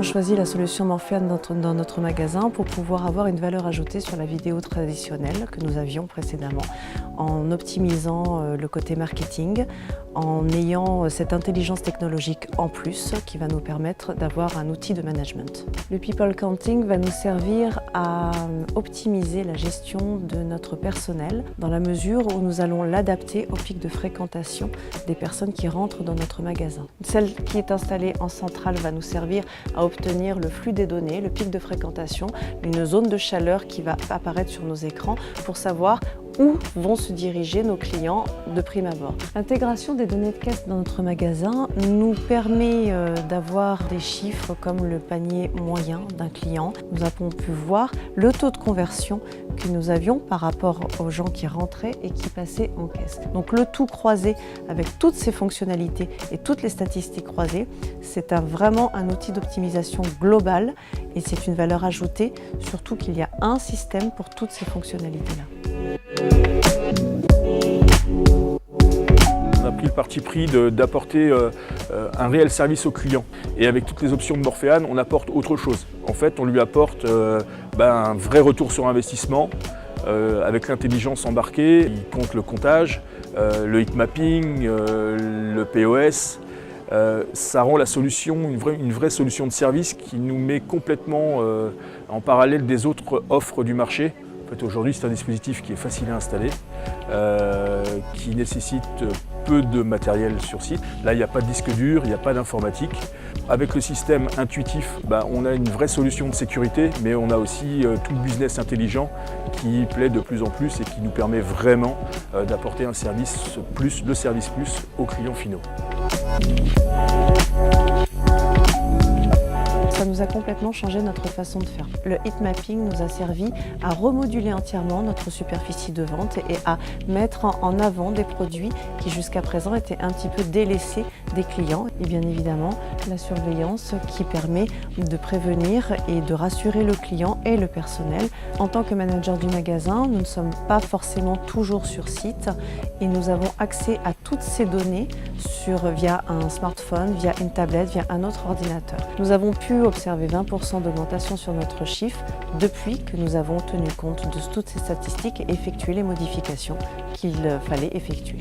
choisi la solution Morphean dans notre magasin pour pouvoir avoir une valeur ajoutée sur la vidéo traditionnelle que nous avions précédemment, en optimisant le côté marketing, en ayant cette intelligence technologique en plus qui va nous permettre d'avoir un outil de management. Le People Counting va nous servir à optimiser la gestion de notre personnel dans la mesure où nous allons l'adapter au pic de fréquentation des personnes qui rentrent dans notre magasin. Celle qui est installée en centrale va nous servir à obtenir le flux des données, le pic de fréquentation, une zone de chaleur qui va apparaître sur nos écrans pour savoir où vont se diriger nos clients de prime abord. L'intégration des données de caisse dans notre magasin nous permet d'avoir des chiffres comme le panier moyen d'un client. Nous avons pu voir le taux de conversion que nous avions par rapport aux gens qui rentraient et qui passaient en caisse. Donc le tout croisé avec toutes ces fonctionnalités et toutes les statistiques croisées, c'est vraiment un outil d'optimisation global et c'est une valeur ajoutée, surtout qu'il y a un système pour toutes ces fonctionnalités-là. On a pris le parti pris d'apporter un réel service au client. Et avec toutes les options de Morphean, on apporte autre chose. En fait, on lui apporte un vrai retour sur investissement avec l'intelligence embarquée. Il compte le comptage, le heat mapping, le POS. Ça rend la solution une vraie solution de service qui nous met complètement en parallèle des autres offres du marché. En fait, aujourd'hui, c'est un dispositif qui est facile à installer, qui nécessite peu de matériel sur site. Là, il n'y a pas de disque dur, il n'y a pas d'informatique. Avec le système intuitif, on a une vraie solution de sécurité, mais on a aussi tout le business intelligent qui plaît de plus en plus et qui nous permet vraiment d'apporter un service plus aux clients finaux. Ça nous a complètement changé notre façon de faire. Le heat mapping nous a servi à remoduler entièrement notre superficie de vente et à mettre en avant des produits qui jusqu'à présent étaient un petit peu délaissés des clients. Et bien évidemment, la surveillance qui permet de prévenir et de rassurer le client et le personnel. En tant que manager du magasin, nous ne sommes pas toujours sur site et nous avons accès à toutes ces données via un smartphone, via une tablette, via un autre ordinateur. Nous avons pu observer 20% d'augmentation sur notre chiffre depuis que nous avons tenu compte de toutes ces statistiques et effectué les modifications qu'il fallait effectuer.